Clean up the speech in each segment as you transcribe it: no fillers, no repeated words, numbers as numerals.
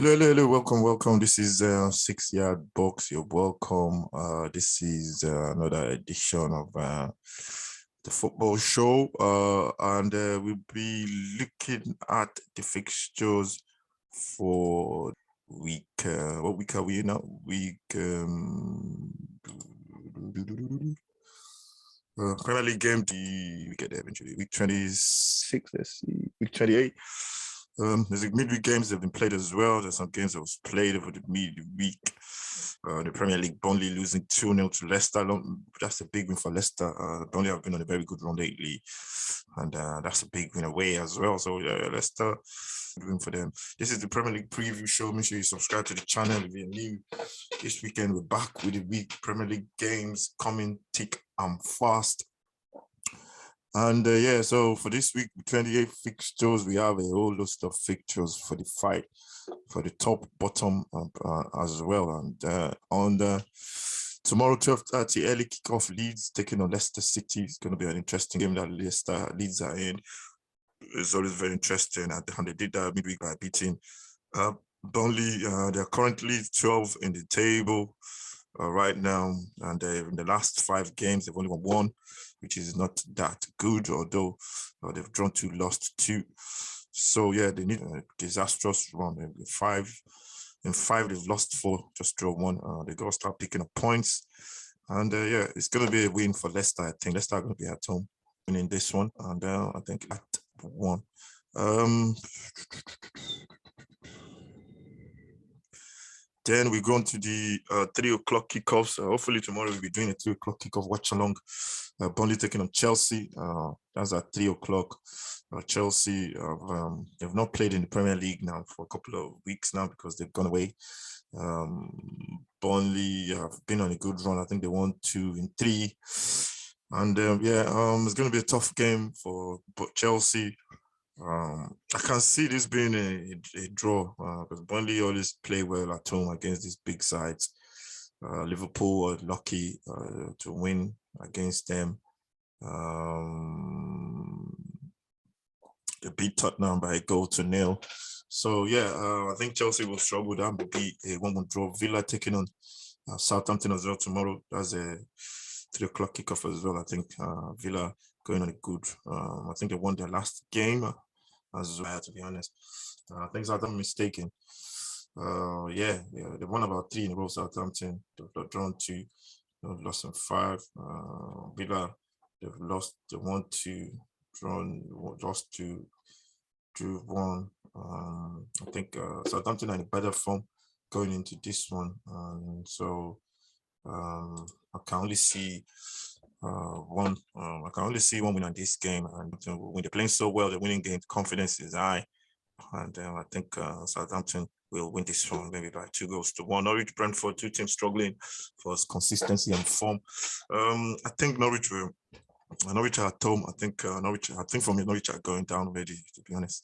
Hello, welcome. This is 6 Yard Box. You're welcome. This is another edition of the football show, and we'll be looking at the fixtures for week. What week are we in now? Week Premier League game. We get there eventually. Week 26. Let's see. Week 28. There's midweek games that have been played as well. There's some games that was played over the midweek. The Premier League, Burnley losing 2-0 to Leicester. That's a big win for Leicester. Burnley have been on a very good run lately, and that's a big win away as well. So Leicester, good win for them. This is the Premier League preview show. Make sure you subscribe to the channel if you're new. This weekend we're back with the week Premier League games coming thick and fast. And so for this week, 28 fixtures, we have a whole list of fixtures for the fight, for the top, bottom as well. And on the tomorrow, 12:30, early kickoff, Leeds taking on Leicester City. It's going to be an interesting game that Leeds are in. It's always very interesting. And they did that midweek by beating Burnley. They're currently 12 in the table right now. And in the last 5 games, they've only won 1, which is not that good, although they've drawn 2, lost 2. So yeah, they need a disastrous run. In 5, they've lost 4, just draw 1. They got to start picking up points. And it's going to be a win for Leicester. I think Leicester are going to be at home winning this one. And I think at 1. Then we go on to the 3 o'clock kickoffs. Hopefully tomorrow we'll be doing a 3 o'clock kickoff watch along. Burnley taking on Chelsea. That's at 3 o'clock. Chelsea they've not played in the Premier League now for a couple of weeks now because they've gone away. Burnley have been on a good run. I think they won 2 in 3. And it's going to be a tough game for Chelsea. I can see this being a draw because Burnley always play well at home against these big sides. Liverpool are lucky to win against them. They beat Tottenham by 1-0. So I think Chelsea will struggle. That will be a 1-1 draw. Villa taking on Southampton as well tomorrow. That's a 3 o'clock kickoff as well. I think Villa going on a good. I think they won their last game. As well, to be honest, I think Southampton mistaken. They won about 3 in a row. Southampton, they've drawn 2, they've lost 5. Villa, they've lost 1-2, drawn, lost 2, drew 1. I think Southampton are in a better form going into this one, so I can only see one. I can only see one win on this game, and when they're playing so well, they're winning games. Confidence is high, and I think Southampton will win this one maybe by 2-1. Norwich, Brentford, 2 teams struggling for consistency and form. I think Norwich are at home. I think for me, Norwich are going down already. To be honest,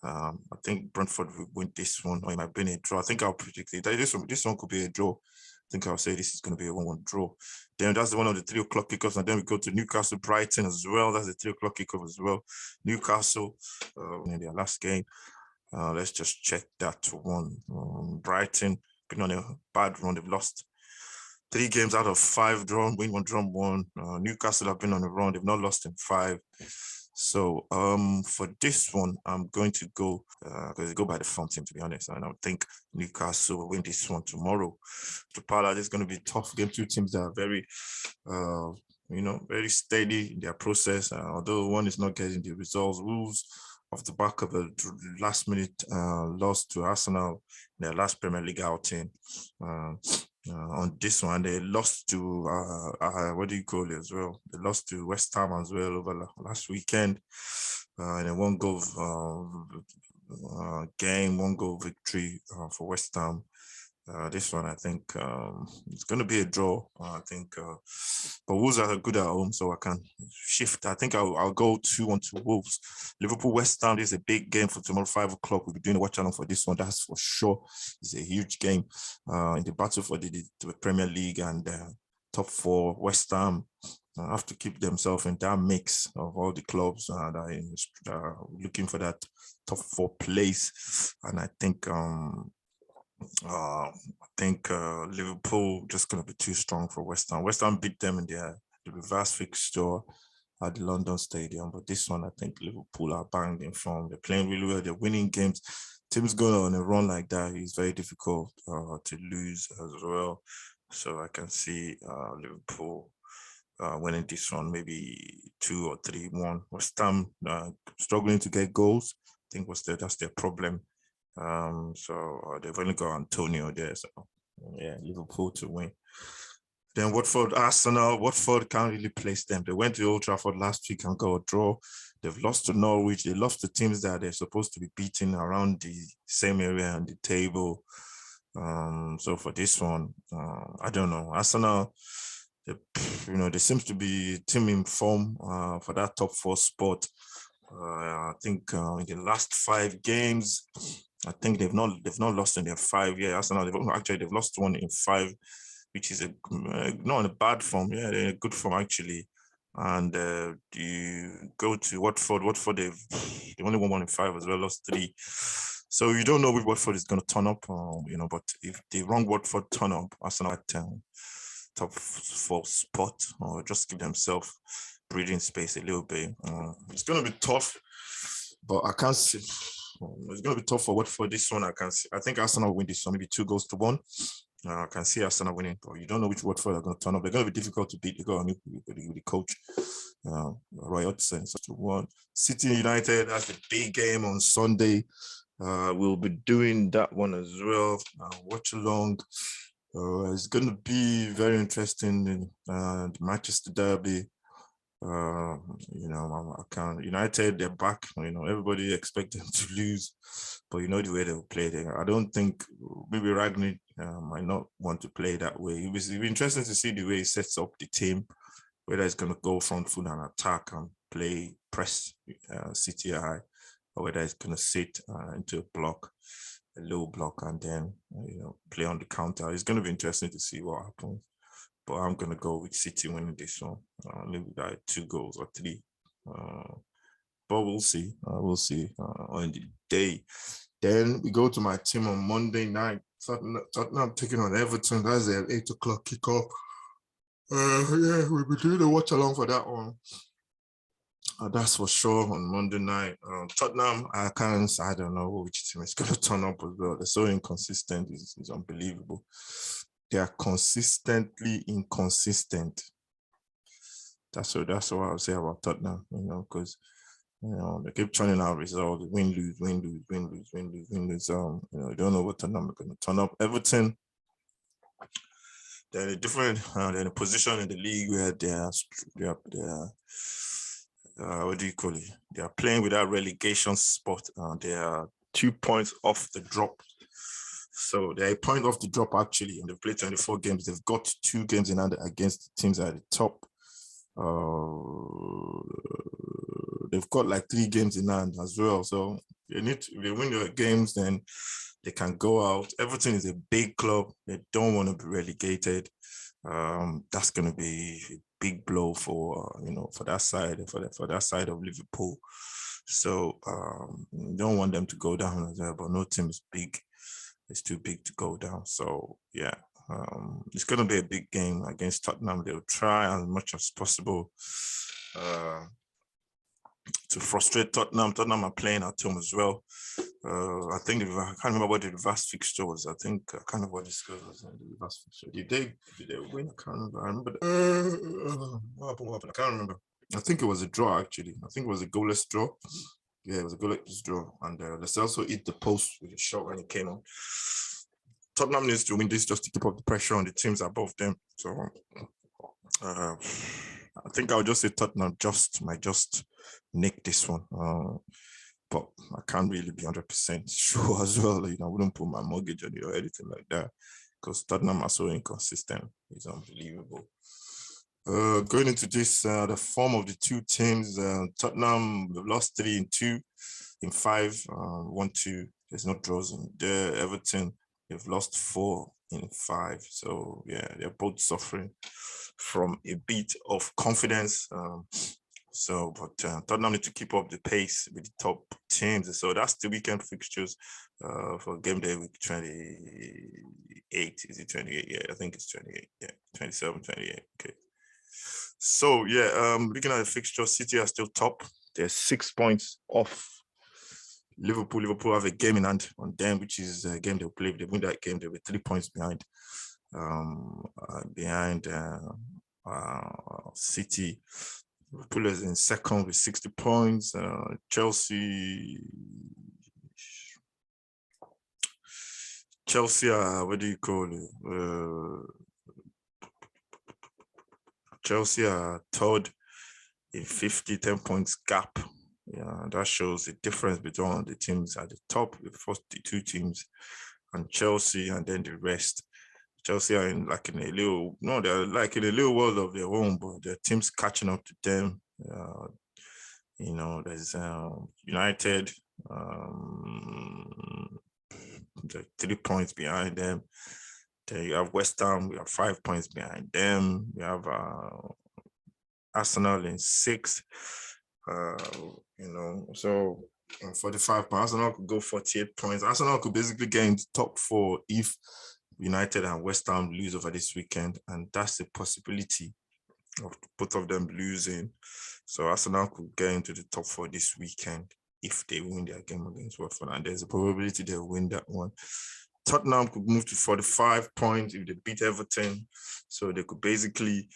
I think Brentford will win this one, or it might be a draw. I think I'll predict it. This one could be a draw. I think I'll say this is going to be a 1-1 draw. Then that's one of the 3 o'clock kickoffs, and then we go to Newcastle, Brighton as well. That's the 3 o'clock kickoff as well. Newcastle in their last game. Let's just check that one. Brighton been on a bad run. They've lost 3 games out of 5 drawn, win 1, drawn 1. Newcastle have been on a run. They've not lost in 5. So for this one, I'm going to go because they go by the form team, to be honest. And I think Newcastle will win this one tomorrow. To Pala, it's going to be a tough game. 2 teams that are very, very steady in their process. Although one is not getting the results. Wolves off the back of a last-minute loss to Arsenal in their last Premier League outing. On this one, they lost to what do you call it as well? They lost to West Ham as well over last weekend in a 1-goal game, 1-goal victory for West Ham. This one, I think it's going to be a draw. I think, but Wolves are good at home, so I can shift. I think I'll go 2-1 to Wolves. Liverpool, West Ham is a big game for tomorrow, 5 o'clock. We'll be doing a watch along for this one. That's for sure. It's a huge game in the battle for the Premier League and top 4. West Ham have to keep themselves in that mix of all the clubs that are looking for that top 4 place, and I think I think Liverpool just going to be too strong for West Ham. West Ham beat them in the reverse fixture at the London Stadium, but this one I think Liverpool are banged in form. They're playing really well. They're winning games. Teams going on a run like that, it's very difficult to lose as well. So I can see Liverpool winning this one, maybe 2 or 3-1. West Ham struggling to get goals. I think that's their problem. So they've only got Antonio there. So yeah, Liverpool to win. Then Watford, Arsenal. Watford can't really place them. They went to Old Trafford last week and got a draw. They've lost to Norwich. They lost to teams that they're supposed to be beating around the same area on the table. So for this one, I don't know. Arsenal, they seems to be team in form for that top 4 spot. I think in the last 5 games, I think they've not lost in their 5. Yeah, Arsenal they've lost 1 in 5, which is not in a bad form. Yeah, they're in a good form actually. And you go to Watford. Watford they only won 1 in 5 as well, lost 3. So you don't know if Watford is going to turn up, but if the wrong Watford turn up, Arsenal at top 4 spot, or just give themselves breathing space a little bit. It's going to be tough, but I can't see. It's going to be tough for Watford this one. I think Arsenal will win this one, maybe 2-1. I can see Arsenal winning, but you don't know which Watford are going to turn up. They're going to be difficult to beat. They got with the coach, Roy Hodgson. So 1 City United. That's the big game on Sunday. We'll be doing that one as well. Watch along. It's going to be very interesting in the Manchester Derby. United, they're back. Everybody expect them to lose, but you know the way they'll play there. I don't think maybe Ragnick might not want to play that way. It'll be interesting to see the way he sets up the team, whether it's going to go front foot and attack and play press City high, or whether it's going to sit into a low block, and then play on the counter. It's going to be interesting to see what happens. But I'm going to go with City winning this one. Maybe like 2 goals or 3. But we'll see. We'll see on the day. Then we go to my team on Monday night. Tottenham taking on Everton. That's an 8 o'clock kickoff. Yeah, we'll be doing a watch along for that one. That's for sure on Monday night. Tottenham, I don't know which team is going to turn up as well. They're so inconsistent. It's unbelievable. They are consistently inconsistent. That's what I'll say about Tottenham, because they keep churning out results, win, lose. You don't know what Tottenham are going to turn up. Everton, they're they're in a position in the league where they're what do you call it? They are playing with that relegation spot. They are 2 points off the drop. So they're a point off the drop actually, and they've played 24 games. They've got 2 games in hand against the teams at the top. They've got like 3 games in hand as well. So if they win their games, then they can go out. Everton is a big club. They don't want to be relegated. That's going to be a big blow for for that side of Liverpool. So don't want them to go down as well. But no team is big. It's too big to go down. So yeah, it's going to be a big game against Tottenham. They'll try as much as possible to frustrate Tottenham. Tottenham are playing at home as well. I can't remember what the reverse fixture was. I can't remember what the score was in the reverse fixture. Did they win? I can't remember. I remember. What happened? I can't remember. I think it was a draw actually. I think it was a goalless draw. Yeah, it was a goalless draw, and let's also hit the post with a shot when it came on. Tottenham needs to win this just to keep up the pressure on the teams above them. So I think I'll just say Tottenham might just nick this one. But I can't really be 100% sure as well. I wouldn't put my mortgage on it or anything like that, because Tottenham are so inconsistent. It's unbelievable. Going into this, the form of the 2 teams, Tottenham lost 3 in 2, in 5, 1-2. There's no draws in there. Everton, they've lost 4 in 5. So yeah, they're both suffering from a bit of confidence. So, but Tottenham need to keep up the pace with the top teams. So that's the weekend fixtures for game day week 28. Is it 28? Yeah, I think it's 28. Yeah, 27, 28. Okay. So yeah, looking at the fixture, City are still top. They're 6 points off Liverpool. Liverpool have a game in hand on them, which is a game they'll play. If they win that game, they'll be 3 points behind. City. Liverpool is in second with 60 points. Chelsea, what do you call it? Chelsea are third in 10 points gap. Yeah, that shows the difference between the teams at the top, the first two teams, and Chelsea, and then the rest. Chelsea are they're like in a little world of their own, but their team's catching up to them. There's United, they're 3 points behind them. Then you have West Ham, we have 5 points behind them. We have Arsenal in 6th. So 45 points. Arsenal could go 48 points. Arsenal could basically get into top 4 if United and West Ham lose over this weekend, and that's the possibility of both of them losing. So Arsenal could get into the top 4 this weekend if they win their game against Watford, and there's a probability they'll win that one. Tottenham could move to 45 points if they beat Everton, so they could basically,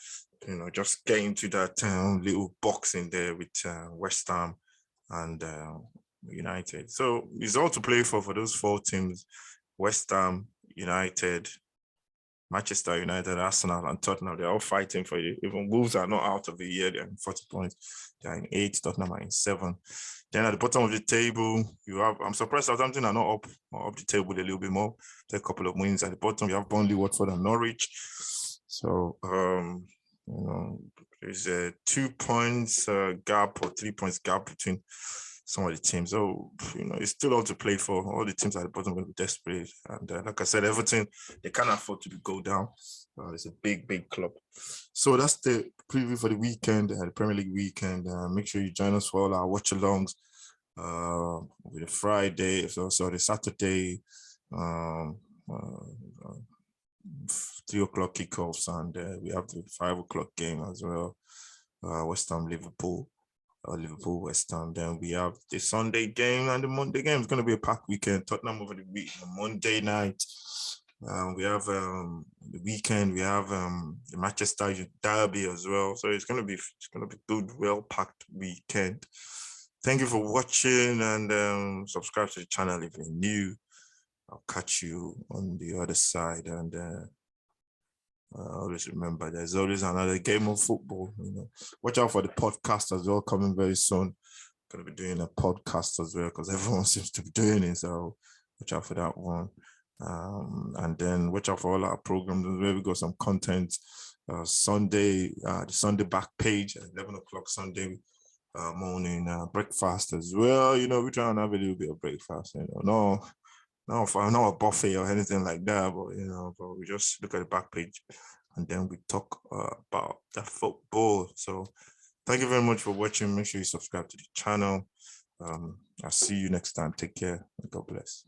just get into that little box in there with West Ham and United. So it's all to play for those 4 teams: West Ham, United, Manchester United, Arsenal, and Tottenham. They're all fighting for you. Even Wolves are not out of the year. They're in 40 points. They're in 8. Tottenham are in 7. Then at the bottom of the table, I'm surprised Southampton are not up the table a little bit more. They're a couple of wins. At the bottom, you have Burnley, Watford, and Norwich. So, there's a 2 points gap or 3 points gap between some of the teams. So, it's still all to play for. All the teams at the bottom will be desperate. And like I said, Everton, they can't afford to go down. It's a big, big club. So that's the preview for the weekend, the Premier League weekend. Make sure you join us for all our watch-alongs with the Friday, so the Saturday, 3 o'clock kickoffs, and we have the 5 o'clock game as well. West Ham, Liverpool, West Ham. Then we have the Sunday game and the Monday game. It's going to be a packed weekend. Tottenham over the week, Monday night. We have the weekend. We have the Manchester derby as well. So it's going to be good, well-packed weekend. Thank you for watching, and subscribe to the channel if you're new. I'll catch you on the other side, and always remember there's always another game of football. Watch out for the podcast as well, coming very soon. Gonna be doing a podcast as well because everyone seems to be doing it, so watch out for that one. And then watch out for all our programs as well. We got some content Sunday, the Sunday back page at 11 o'clock Sunday morning breakfast as well. We try and have a little bit of breakfast. No, not a buffet or anything like that, but we just look at the back page and then we talk about the football. So thank you very much for watching. Make sure you subscribe to the channel. I'll see you next time. Take care. God bless.